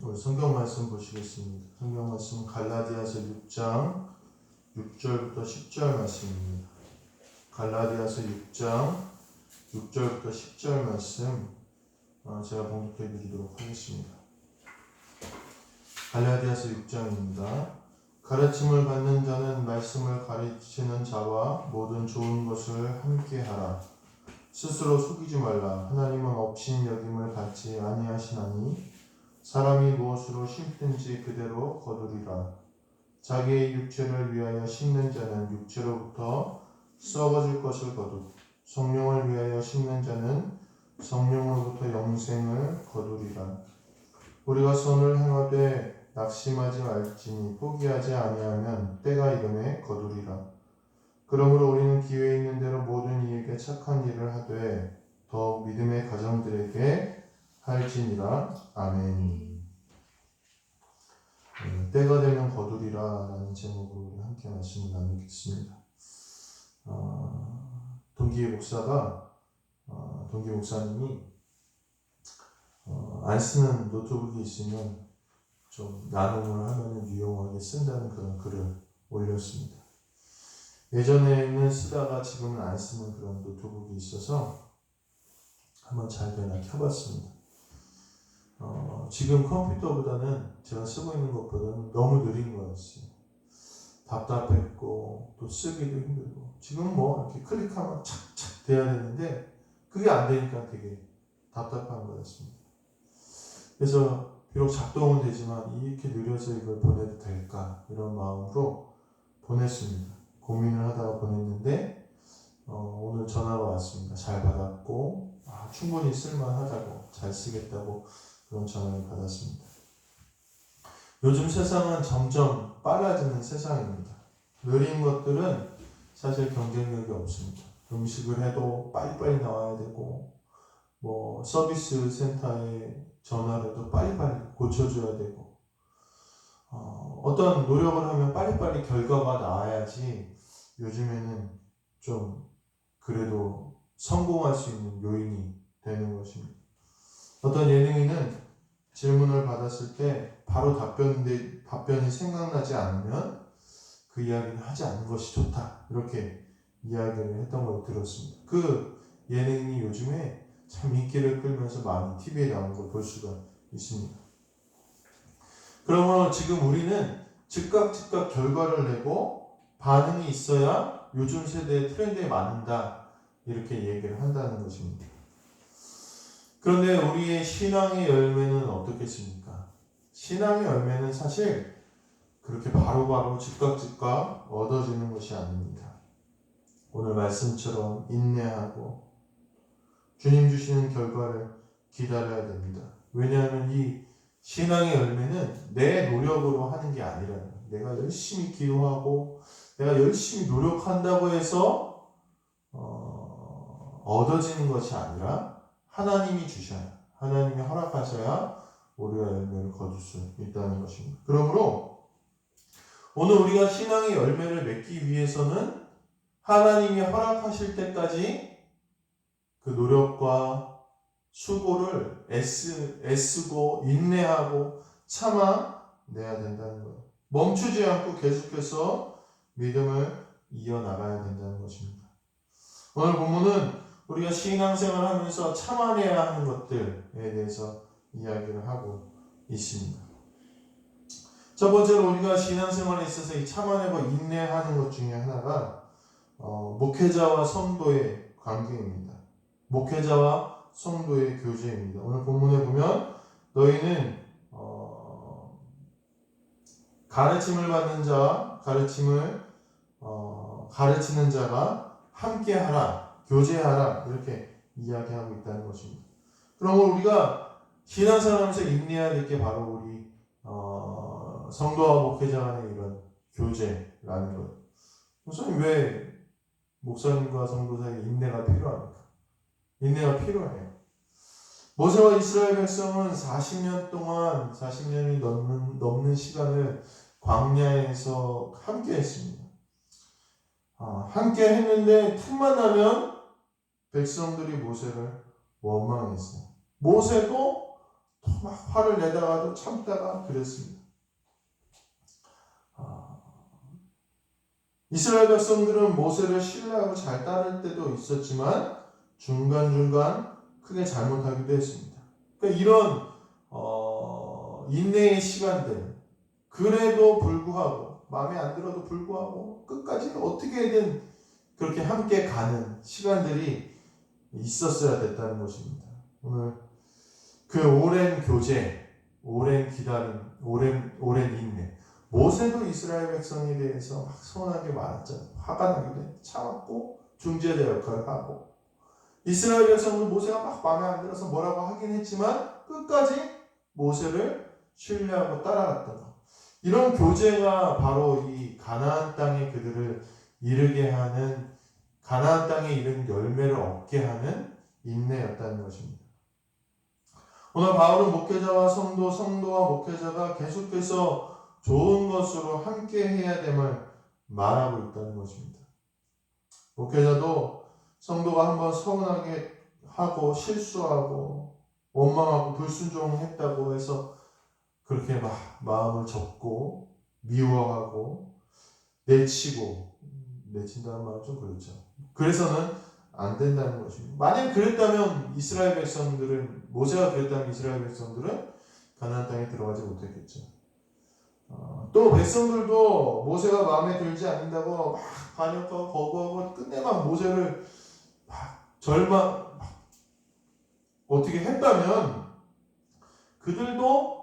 우리 성경 말씀 보시겠습니다. 성경 말씀은 갈라디아서 6장 6절부터 10절 말씀입니다. 갈라디아서 6장 6절부터 10절 말씀 제가 봉독해 드리도록 하겠습니다. 갈라디아서 6장입니다. 가르침을 받는 자는 말씀을 가르치는 자와 모든 좋은 것을 함께 하라. 스스로 속이지 말라. 하나님은 업신여김을 받지 아니하시나니 사람이 무엇으로 심든지 그대로 거두리라. 자기의 육체를 위하여 심는 자는 육체로부터 썩어질 것을 거두고 성령을 위하여 심는 자는 성령으로부터 영생을 거두리라. 우리가 선을 행하되 낙심하지 말지니 포기하지 아니하면 때가 이름에 거두리라. 그러므로 우리는 기회 있는 대로 모든 이에게 착한 일을 하되 더욱 믿음의 가정들에게 할지니라. 아멘. 때가 되면 거두리라 라는 제목으로 우리 함께 말씀을 나누겠습니다. 동기 목사님이 안 쓰는 노트북이 있으면 좀 나눔을 하면 유용하게 쓴다는 그런 글을 올렸습니다. 예전에는 쓰다가 지금은 안 쓰는 그런 노트북이 있어서 한번 잘 되나 켜봤습니다. 지금 컴퓨터보다는 제가 쓰고 있는 것보다는 너무 느린 거였어요. 답답했고 또 쓰기도 힘들고 지금 뭐 이렇게 클릭하면 착착 돼야 되는데 그게 안 되니까 되게 답답한 거였습니다. 그래서 비록 작동은 되지만 이렇게 느려서 이걸 보내도 될까 이런 마음으로 보냈습니다. 고민을 하다가 보냈는데 오늘 전화가 왔습니다. 잘 받았고 충분히 쓸만하다고 잘 쓰겠다고 그런 전화를 받았습니다. 요즘 세상은 점점 빨라지는 세상입니다. 느린 것들은 사실 경쟁력이 없습니다. 음식을 해도 빨리빨리 나와야 되고 뭐 서비스 센터에 전화를 해도 빨리빨리 고쳐줘야 되고 어떤 노력을 하면 빨리빨리 결과가 나와야지 요즘에는 좀 그래도 성공할 수 있는 요인이 되는 것입니다. 어떤 예능인은 질문을 받았을 때 바로 답변이 생각나지 않으면 그 이야기는 하지 않는 것이 좋다. 이렇게 이야기를 했던 걸 들었습니다. 그 예능인이 요즘에 참 인기를 끌면서 많이 TV에 나온 걸 볼 수가 있습니다. 그러면 지금 우리는 즉각 결과를 내고 반응이 있어야 요즘 세대의 트렌드에 맞는다. 이렇게 얘기를 한다는 것입니다. 그런데 우리의 신앙의 열매는 어떻겠습니까? 신앙의 열매는 사실 그렇게 바로바로 즉각 얻어지는 것이 아닙니다. 오늘 말씀처럼 인내하고 주님 주시는 결과를 기다려야 됩니다. 왜냐하면 이 신앙의 열매는 내 노력으로 하는 게 아니라 내가 열심히 기도하고 내가 열심히 노력한다고 해서 얻어지는 것이 아니라 하나님이 주셔야, 하나님이 허락하셔야 우리가 열매를 거둘 수 있다는 것입니다. 그러므로 오늘 우리가 신앙의 열매를 맺기 위해서는 하나님이 허락하실 때까지 그 노력과 수고를 애쓰고 인내하고 참아내야 된다는 거예요. 멈추지 않고 계속해서 믿음을 이어나가야 된다는 것입니다. 오늘 본문은 우리가 신앙생활을 하면서 참아내야 하는 것들에 대해서 이야기를 하고 있습니다. 첫 번째로 우리가 신앙생활에 있어서 이 참아내고 인내하는 것 중에 하나가 목회자와 성도의 관계입니다. 목회자와 성도의 교제입니다. 오늘 본문에 보면 너희는 가르침을 받는 자와 가르치는 자가 함께하라. 교제하라 이렇게 이야기하고 있다는 것입니다. 그러면 우리가 신앙생활하면서 인내해야 될 게 바로 우리 성도와 목회자 간의 이런 교제라는 거예요. 목사님 왜 목사님과 성도 사이에 인내가 필요합니까? 인내가 필요해요. 모세와 이스라엘 백성은 40년이 넘는 시간을 광야에서 함께 했습니다. 함께 했는데 틈만 나면 백성들이 모세를 원망했어요. 모세도 또 막 화를 내다가도 참다가 그랬습니다. 이스라엘 백성들은 모세를 신뢰하고 잘 따를 때도 있었지만 중간중간 크게 잘못하기도 했습니다. 그러니까 이런 인내의 시간들, 그래도 불구하고 마음에 안 들어도 불구하고 끝까지 어떻게든 그렇게 함께 가는 시간들이 있었어야 됐다는 것입니다. 오늘 그 오랜 교제, 오랜 기다림, 오랜 인내. 모세도 이스라엘 백성에 대해서 막 서운하게 말했잖아요. 화가 나기도 해. 참았고 중재자 역할을 하고. 이스라엘 백성도 모세가 막 마음에 안 들어서 뭐라고 하긴 했지만 끝까지 모세를 신뢰하고 따라갔던 것. 이런 교제가 바로 이 가나안 땅에 그들을 이르게 하는, 가나안 땅에 이른 열매를 얻게 하는 인내였다는 것입니다. 오늘 바울은 목회자와 성도와 목회자가 계속해서 좋은 것으로 함께 해야 됨을 말하고 있다는 것입니다. 목회자도 성도가 한번 서운하게 하고 실수하고 원망하고 불순종했다고 해서 그렇게 막 마음을 접고 미워하고 내친다는 말은 좀 그렇죠. 그래서는 안 된다는 것입니다. 만약 그랬다면 이스라엘 백성들은, 모세가 그랬다면 이스라엘 백성들은 가나안 땅에 들어가지 못했겠죠. 또 백성들도 모세가 마음에 들지 않는다고 막 반역하고 거부하고 끝내만 모세를 막 어떻게 했다면 그들도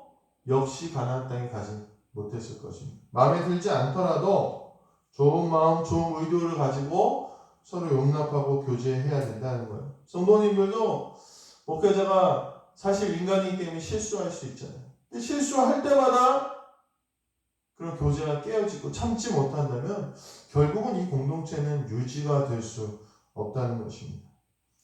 역시 가나안 땅에 가지 못했을 것입니다. 마음에 들지 않더라도 좋은 마음, 좋은 의도를 가지고 서로 용납하고 교제해야 된다는 거예요. 성도님들도 목회자가 사실 인간이기 때문에 실수할 수 있잖아요. 근데 실수할 때마다 그런 교제가 깨어지고 참지 못한다면 결국은 이 공동체는 유지가 될 수 없다는 것입니다.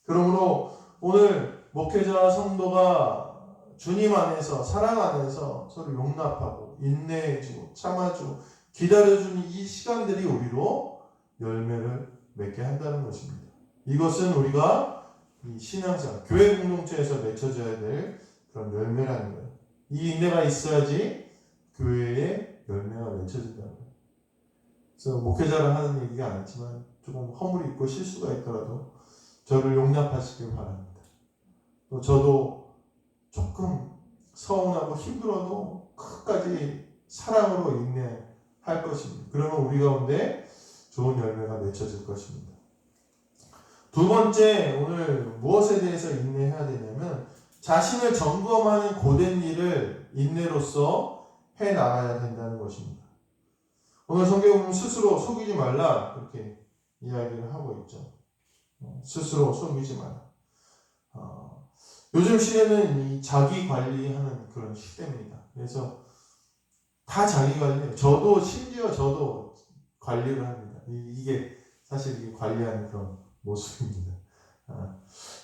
그러므로 오늘 목회자와 성도가 주님 안에서, 사랑 안에서 서로 용납하고 인내해주고 참아주고 기다려주는 이 시간들이 우리로 열매를 맺게 한다는 것입니다. 이것은 우리가 이 신앙생활, 교회 공동체에서 맺혀져야 될 그런 열매라는 거예요. 이 인내가 있어야지 교회에 열매가 맺혀진다는 거예요. 그래서 목회자를 하는 얘기가 아니지만 조금 허물이 있고 실수가 있더라도 저를 용납하시길 바랍니다. 또 저도 조금 서운하고 힘들어도 끝까지 사랑으로 인내할 것입니다. 그러면 우리 가운데 좋은 열매가 맺혀질 것입니다. 두 번째, 오늘 무엇에 대해서 인내해야 되냐면 자신을 점검하는 고된 일을 인내로서 해나가야 된다는 것입니다. 오늘 성경에 보면 스스로 속이지 말라 그렇게 이야기를 하고 있죠. 스스로 속이지 마라. 요즘 시대는 이 자기 관리하는 그런 시대입니다. 그래서 다 자기 관리해요. 심지어 저도 관리를 합니다. 이게 사실 관리하는 그런 모습입니다.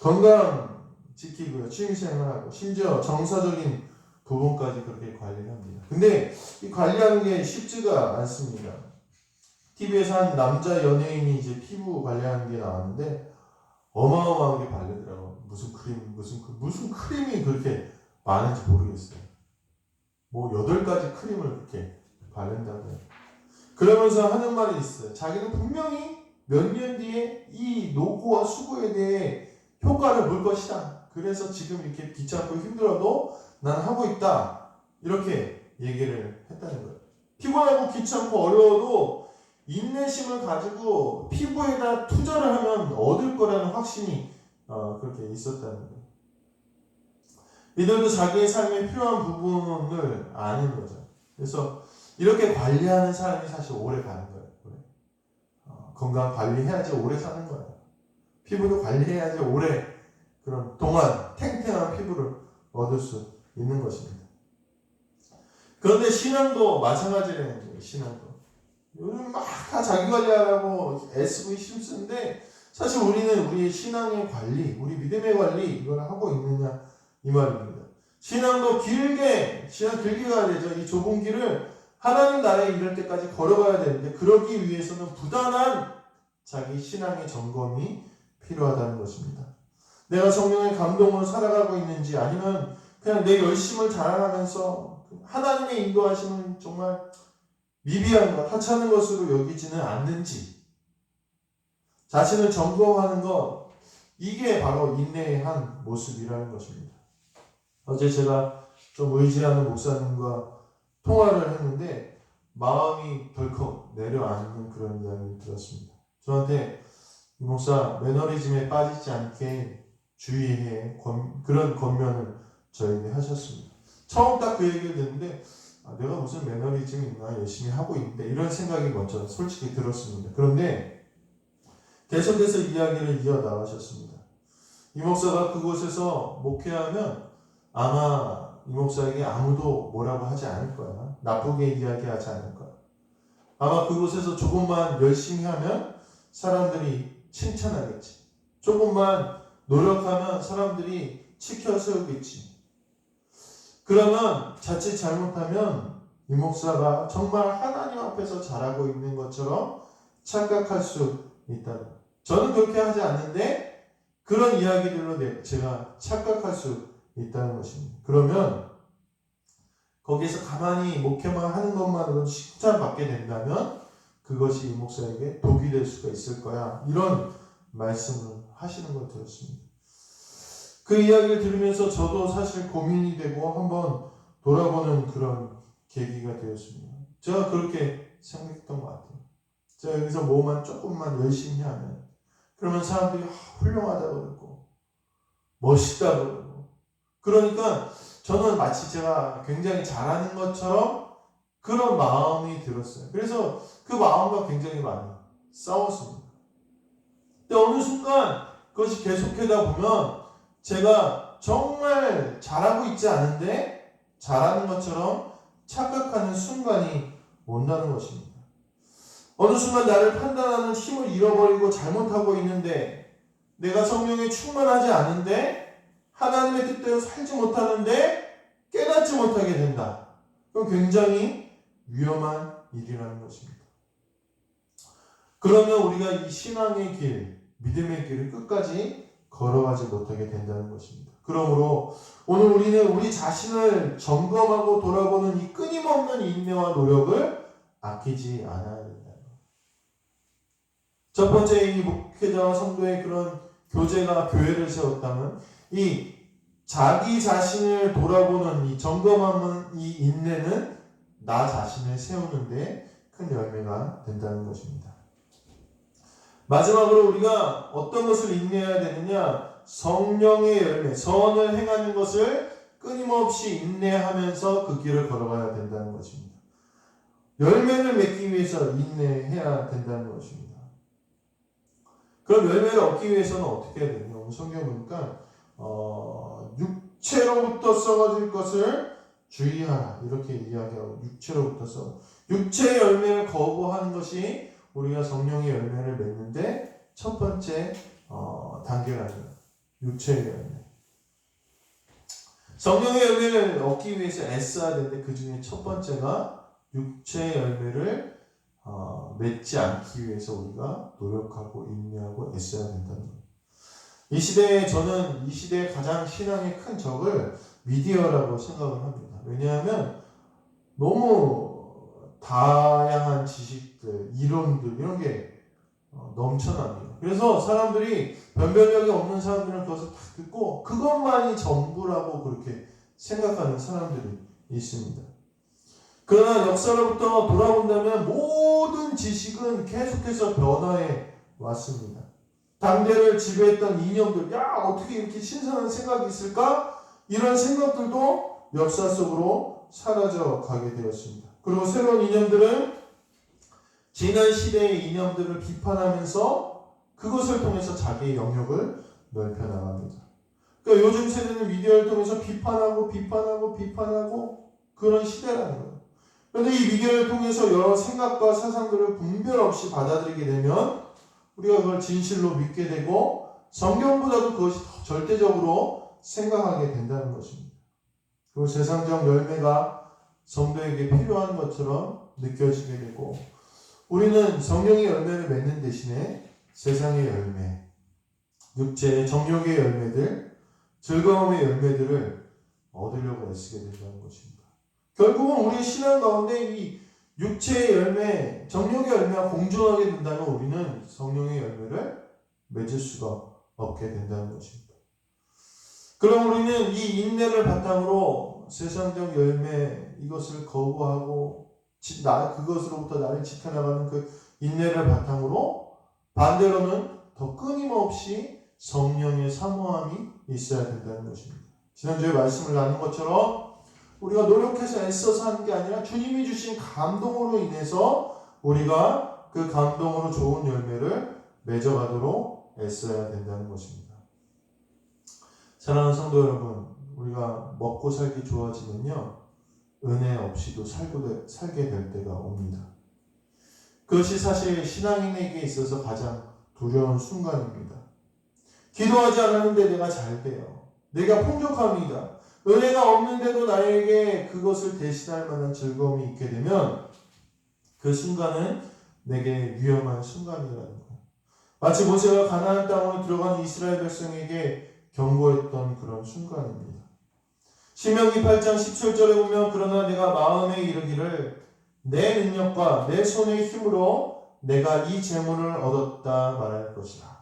건강 지키고요. 취미생활하고 심지어 정서적인 부분까지 그렇게 관리를 합니다. 근데 이 관리하는 게 쉽지가 않습니다. TV에서 한 남자 연예인이 이제 피부 관리하는 게 나왔는데 어마어마하게 바르더라고요. 무슨 크림이 그렇게 많은지 모르겠어요. 뭐 8가지 크림을 그렇게 바른다고요. 그러면서 하는 말이 있어요. 자기는 분명히 몇 년 뒤에 이 노고와 수고에 대해 효과를 볼 것이다. 그래서 지금 이렇게 귀찮고 힘들어도 난 하고 있다. 이렇게 얘기를 했다는 거예요. 피곤하고 귀찮고 어려워도 인내심을 가지고 피부에다 투자를 하면 얻을 거라는 확신이 그렇게 있었다는 거예요. 이들도 자기의 삶에 필요한 부분을 아는 거죠. 그래서 이렇게 관리하는 사람이 사실 오래 가는 거예요. 건강 관리해야지 오래 사는 거예요. 피부도 관리해야지 오래 그런 동안 탱탱한 피부를 얻을 수 있는 것입니다. 그런데 신앙도 마찬가지라는 거예요. 신앙도. 요즘 막 다 자기 관리하라고 애쓰고 힘쓰는데 사실 우리는 우리의 신앙의 관리, 우리 믿음의 관리 이걸 하고 있느냐 이 말입니다. 신앙 길게 가야 되죠. 이 좁은 길을 하나님 나라에 이를 때까지 걸어가야 되는데 그러기 위해서는 부단한 자기 신앙의 점검이 필요하다는 것입니다. 내가 성령의 감동으로 살아가고 있는지 아니면 그냥 내 열심을 자랑하면서 하나님의 인도하심을 정말 미비한 것, 하찮은 것으로 여기지는 않는지 자신을 점검하는 것, 이게 바로 인내의 한 모습이라는 것입니다. 어제 제가 좀 의지하는 목사님과 통화를 했는데 마음이 덜컥 내려앉는 그런 이야기를 들었습니다. 저한테 이 목사 매너리즘에 빠지지 않게 주의해 그런 권면을 저에게 하셨습니다. 처음 딱 그 얘기를 듣는데 내가 무슨 매너리즘이 있나 열심히 하고 있는데 이런 생각이 먼저 솔직히 들었습니다. 그런데 계속해서 이야기를 이어나가셨습니다. 이 목사가 그곳에서 목회하면 아마 이 목사에게 아무도 뭐라고 하지 않을 거야. 나쁘게 이야기하지 않을 거야. 아마 그곳에서 조금만 열심히 하면 사람들이 칭찬하겠지. 조금만 노력하면 사람들이 치켜세우겠지. 그러면 자칫 잘못하면 이 목사가 정말 하나님 앞에서 잘하고 있는 것처럼 착각할 수 있다. 저는 그렇게 하지 않는데 그런 이야기들로 제가 착각할 수 있다는 것입니다. 그러면 거기에서 가만히 목회만 하는 것만으로 칭찬받게 된다면 그것이 이 목사에게 독이 될 수가 있을 거야. 이런 말씀을 하시는 걸 들었습니다. 그 이야기를 들으면서 저도 사실 고민이 되고 한번 돌아보는 그런 계기가 되었습니다. 제가 그렇게 생각했던 것 같아요. 제가 여기서 뭐만 조금만 열심히 하면 그러면 사람들이 훌륭하다고 그러고 멋있다고 그러고 그러니까 저는 마치 제가 굉장히 잘하는 것처럼 그런 마음이 들었어요. 그래서 그 마음과 굉장히 많이 싸웠습니다. 근데 어느 순간 그것이 계속하다 보면 제가 정말 잘하고 있지 않은데 잘하는 것처럼 착각하는 순간이 온다는 것입니다. 어느 순간 나를 판단하는 힘을 잃어버리고 잘못하고 있는데 내가 성령에 충만하지 않은데 하나님의 뜻대로 살지 못하는데 깨닫지 못하게 된다. 그건 굉장히 위험한 일이라는 것입니다. 그러면 우리가 이 신앙의 길, 믿음의 길을 끝까지 걸어가지 못하게 된다는 것입니다. 그러므로 오늘 우리는 우리 자신을 점검하고 돌아보는 이 끊임없는 인내와 노력을 아끼지 않아야 된다. 첫 번째 이 목회자와 성도의 그런 교제가 교회를 세웠다면 이 자기 자신을 돌아보는 이 점검하는 이 인내는 나 자신을 세우는데 큰 열매가 된다는 것입니다. 마지막으로 우리가 어떤 것을 인내해야 되느냐? 성령의 열매, 선을 행하는 것을 끊임없이 인내하면서 그 길을 걸어가야 된다는 것입니다. 열매를 맺기 위해서 인내해야 된다는 것입니다. 그럼 열매를 얻기 위해서는 어떻게 해야 되냐? 오늘 성경 보니까 육체로부터 썩어질 것을 주의하라 이렇게 이야기하고 육체로부터 썩어 육체의 열매를 거부하는 것이 우리가 성령의 열매를 맺는데 첫 번째 단계라는 육체의 열매. 성령의 열매를 얻기 위해서 애써야 되는데 그 중에 첫 번째가 육체의 열매를 맺지 않기 위해서 우리가 노력하고 인내하고 애써야 된다는 거예요. 이 시대에 저는 이 시대의 가장 신앙의 큰 적을 미디어라고 생각을 합니다. 왜냐하면 너무 다양한 지식들, 이론들 이런 게 넘쳐납니다. 그래서 사람들이 변별력이 없는 사람들은 그것을 다 듣고 그것만이 전부라고 그렇게 생각하는 사람들이 있습니다. 그러나 역사로부터 돌아본다면 모든 지식은 계속해서 변화해 왔습니다. 당대를 지배했던 이념들, 야 어떻게 이렇게 신선한 생각이 있을까? 이런 생각들도 역사 속으로 사라져 가게 되었습니다. 그리고 새로운 이념들은 지난 시대의 이념들을 비판하면서 그것을 통해서 자기의 영역을 넓혀나갑니다. 그러니까 요즘 세대는 미디어를 통해서 비판하고 그런 시대라는 거예요. 그런데 이 미디어를 통해서 여러 생각과 사상들을 분별 없이 받아들이게 되면 우리가 그걸 진실로 믿게 되고 성경보다도 그것이 더 절대적으로 생각하게 된다는 것입니다. 그리고 세상적 열매가 성도에게 필요한 것처럼 느껴지게 되고 우리는 성령의 열매를 맺는 대신에 세상의 열매, 육체의 정욕의 열매들, 즐거움의 열매들을 얻으려고 애쓰게 된다는 것입니다. 결국은 우리 신앙 가운데 이 육체의 열매, 정욕의 열매와 공존하게 된다면 우리는 성령의 열매를 맺을 수가 없게 된다는 것입니다. 그럼 우리는 이 인내를 바탕으로 세상적 열매 이것을 거부하고 그것으로부터 나를 지켜나가는 그 인내를 바탕으로 반대로는 더 끊임없이 성령의 사모함이 있어야 된다는 것입니다. 지난주에 말씀을 나눈 것처럼 우리가 노력해서 애써서 하는 게 아니라 주님이 주신 감동으로 인해서 우리가 그 감동으로 좋은 열매를 맺어가도록 애써야 된다는 것입니다. 사랑하는 성도 여러분, 우리가 먹고 살기 좋아지면요 은혜 없이도 살게 될 때가 옵니다. 그것이 사실 신앙인에게 있어서 가장 두려운 순간입니다. 기도하지 않았는데 내가 잘 돼요. 내가 풍족합니다. 은혜가 없는데도 나에게 그것을 대신할 만한 즐거움이 있게 되면 그 순간은 내게 위험한 순간이라는 거예요. 마치 모세가 가나안 땅으로 들어간 이스라엘 백성에게 경고했던 그런 순간입니다. 신명기 8장 17절에 보면 그러나 내가 마음에 이르기를 내 능력과 내 손의 힘으로 내가 이 재물을 얻었다 말할 것이라.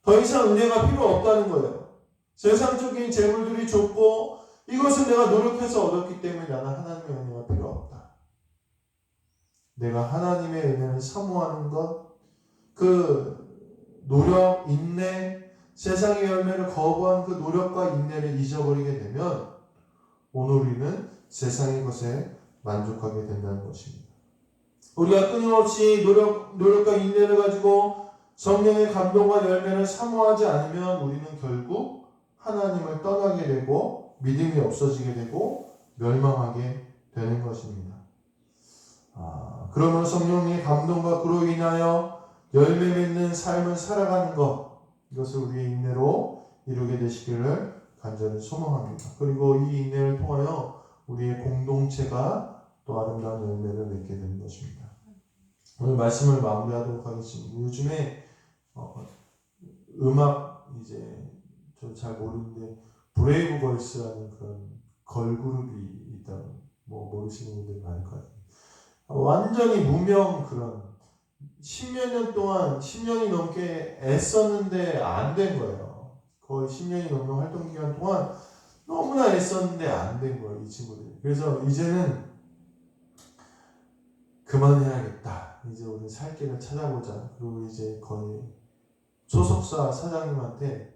더 이상 은혜가 필요 없다는 거예요. 세상적인 재물들이 좋고 이것을 내가 노력해서 얻었기 때문에 나는 하나님의 은혜가 필요 없다. 내가 하나님의 은혜를 사모하는 것, 그 노력, 인내, 세상의 열매를 거부한 그 노력과 인내를 잊어버리게 되면 오늘 우리는 세상의 것에 만족하게 된다는 것입니다. 우리가 끊임없이 노력과 인내를 가지고 성령의 감동과 열매를 사모하지 않으면 우리는 결국 하나님을 떠나게 되고 믿음이 없어지게 되고 멸망하게 되는 것입니다. 그러므로 성령의 감동과 그로 인하여 열매 맺는 삶을 살아가는 것, 이것을 우리의 인내로 이루게 되시기를 간절히 소망합니다. 그리고 이 인내를 통하여 우리의 공동체가 또 아름다운 열매를 맺게 되는 것입니다. 오늘 말씀을 마무리하도록 하겠습니다. 요즘에 음악 이제 저 잘 모르는데 브레이브걸스라는 그런 걸그룹이 있다고 모르시는 분들이 많을 것 같아요. 완전히 무명 그런 10몇 년 동안 10년이 넘게 애썼는데 안 된 거예요. 거의 10년이 넘는 활동 기간 동안 너무나 애썼는데 안 된 거예요, 이 친구들이. 그래서 이제는 그만해야겠다. 이제 우리 살 길을 찾아보자. 그리고 이제 거의 소속사 사장님한테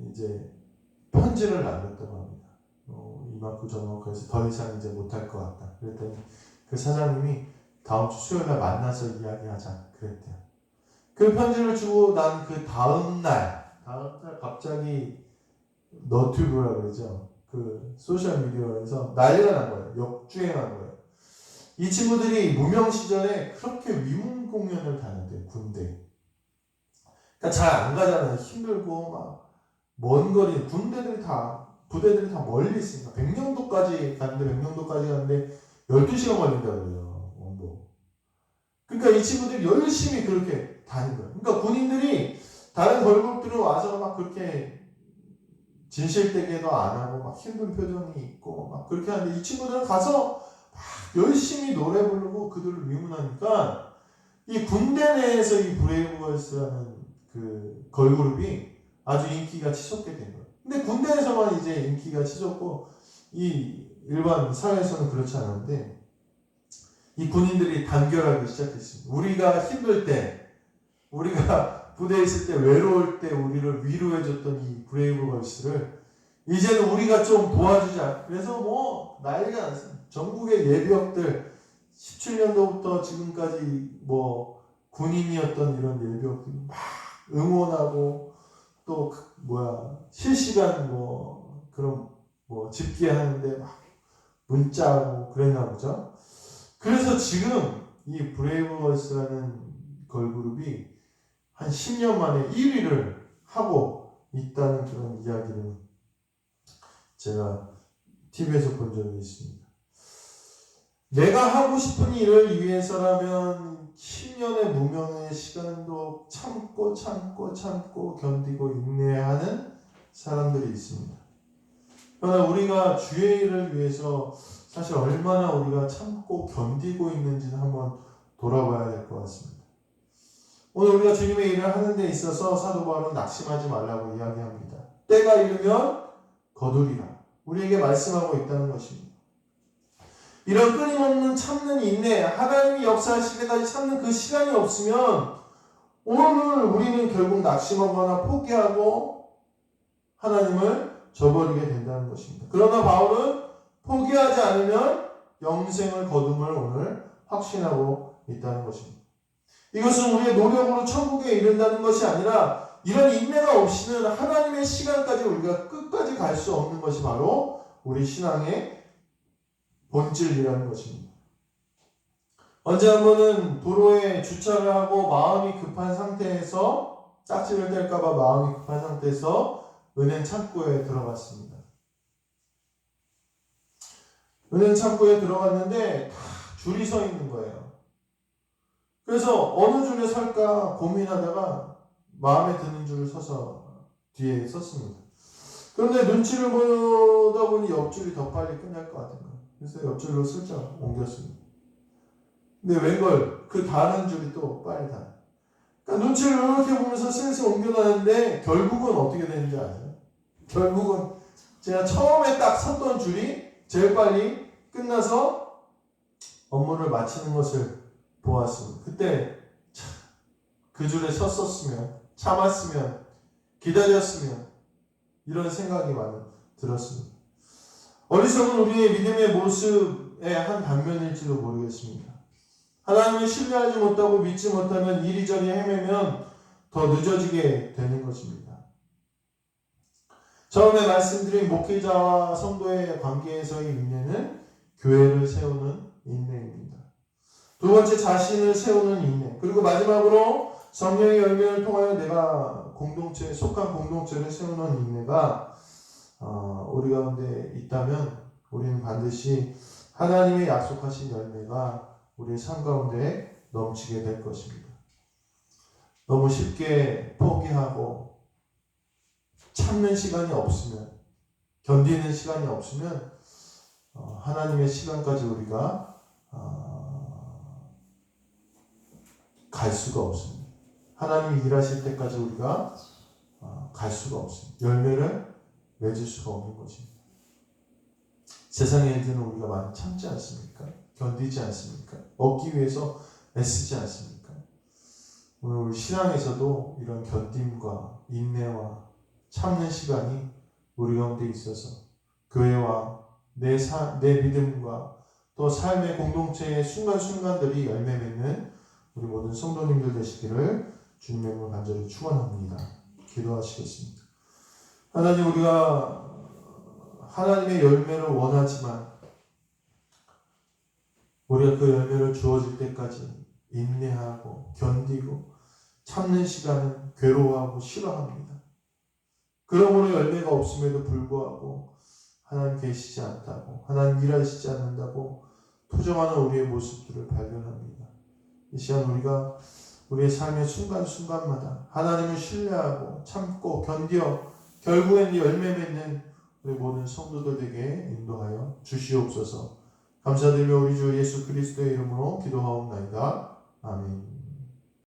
이제 편지를 남겼다고 합니다. 이만큼 저만큼 해서 더 이상 이제 못할 것 같다. 그랬더니 그 사장님이 다음 주 수요일 날 만나서 이야기하자 그랬대요. 그 편지를 주고 난 그 다음 날 갑자기 너튜브라고 그러죠. 그 소셜 미디어에서 난리가 난 거예요. 역주행한 거예요. 이 친구들이 무명 시절에 그렇게 위문 공연을 다녔대요. 군대. 그러니까 잘 안 가잖아요. 힘들고 막 먼 거리 부대들이 다 멀리 있으니까 백령도까지 갔는데 12시간 걸린다고 그래요. 원도. 그러니까 이 친구들이 열심히 그렇게 다닌 거예요. 그러니까 군인들이 다른 걸그룹들은 와서 막 그렇게 진실되게도 안 하고 막 힘든 표정이 있고 막 그렇게 하는데 이 친구들은 가서 막 열심히 노래 부르고 그들을 위문하니까 이 군대 내에서 이 브레이브걸스라는 그 걸그룹이 아주 인기가 치솟게 된 거예요. 근데 군대에서만 이제 인기가 치솟고 이 일반 사회에서는 그렇지 않은데 이 군인들이 단결하기 시작했습니다. 우리가 힘들 때, 우리가 부대에 있을 때 외로울 때 우리를 위로해줬던 이 브레이브걸스를 이제는 우리가 좀 도와주자. 그래서 난리가 났어요. 전국의 예비역들 17년도부터 지금까지 군인이었던 이런 예비역들 막 응원하고 또 실시간 그런 집계하는데 막 문자하고 그랬나 보죠. 그래서 지금 이 브레이브걸스라는 걸그룹이 한 10년 만에 1위를 하고 있다는 그런 이야기를 제가 TV에서 본 적이 있습니다. 내가 하고 싶은 일을 위해서라면 10년의 무명의 시간도 참고 견디고 인내하는 사람들이 있습니다. 그러나 우리가 주의 일을 위해서 사실 얼마나 우리가 참고 견디고 있는지는 한번 돌아봐야 될 것 같습니다. 오늘 우리가 주님의 일을 하는 데 있어서 사도 바울은 낙심하지 말라고 이야기합니다. 때가 이르면 거두리라. 우리에게 말씀하고 있다는 것입니다. 이런 끊임없는 참는 인내, 하나님이 역사하실 때까지 참는 그 시간이 없으면 오늘 우리는 결국 낙심하거나 포기하고 하나님을 저버리게 된다는 것입니다. 그러나 바울은 포기하지 않으면 영생을 거둠을 오늘 확신하고 있다는 것입니다. 이것은 우리의 노력으로 천국에 이른다는 것이 아니라 이런 인내가 없이는 하나님의 시간까지 우리가 끝까지 갈 수 없는 것이 바로 우리 신앙의 본질이라는 것입니다. 언제 한 번은 도로에 주차를 하고 마음이 급한 상태에서 딱지를 뗄까봐 마음이 급한 상태에서 은행 창구에 들어갔습니다. 은행 창구에 들어갔는데 다 줄이 서 있는 거예요. 그래서 어느 줄에 설까 고민하다가 마음에 드는 줄을 서서 뒤에 섰습니다. 그런데 눈치를 보다 보니 옆줄이 더 빨리 끝날 것 같은 거예요. 그래서 옆줄로 슬쩍 옮겼습니다. 근데 웬걸 그 다른 줄이 또 빨리 다. 그러니까 눈치를 이렇게 보면서 슬슬 옮겨가는데 결국은 어떻게 되는지 아세요? 결국은 제가 처음에 딱 섰던 줄이 제일 빨리 끝나서 업무를 마치는 것을 보았습니다. 그때 그 줄에 섰었으면, 참았으면, 기다렸으면 이런 생각이 많이 들었습니다. 어리석은 우리의 믿음의 모습의 한 단면일지도 모르겠습니다. 하나님을 신뢰하지 못하고 믿지 못하면 이리저리 헤매면 더 늦어지게 되는 것입니다. 처음에 말씀드린 목회자와 성도의 관계에서의 인내는 교회를 세우는 인내입니다. 두 번째, 자신을 세우는 인내. 그리고 마지막으로 성령의 열매를 통하여 내가 공동체에 속한 공동체를 세우는 인내가 우리 가운데 있다면 우리는 반드시 하나님의 약속하신 열매가 우리의 삶 가운데 넘치게 될 것입니다. 너무 쉽게 포기하고 참는 시간이 없으면, 견디는 시간이 없으면 하나님의 시간까지 우리가 갈 수가 없습니다. 하나님이 일하실 때까지 우리가 갈 수가 없습니다. 열매를 맺을 수가 없는 것입니다. 세상의 일들은 우리가 많이 참지 않습니까? 견디지 않습니까? 얻기 위해서 애쓰지 않습니까? 오늘 우리 신앙에서도 이런 견딤과 인내와 참는 시간이 우리 가운데 있어서 교회와 내 믿음과 또 삶의 공동체의 순간순간들이 열매 맺는 우리 모든 성도님들 되시기를 주님의 이름으로 간절히 축원합니다. 기도하시겠습니다. 하나님, 우리가 하나님의 열매를 원하지만 우리가 그 열매를 주어질 때까지 인내하고 견디고 참는 시간은 괴로워하고 싫어합니다. 그러므로 열매가 없음에도 불구하고 하나님 계시지 않다고, 하나님 일하시지 않는다고 투정하는 우리의 모습들을 발견합니다. 이 시간 우리가 우리의 삶의 순간순간마다 하나님을 신뢰하고 참고 견디어 결국엔 열매 맺는 우리 모든 성도들에게 인도하여 주시옵소서. 감사드리며 우리 주 예수 그리스도의 이름으로 기도하옵나이다. 아멘.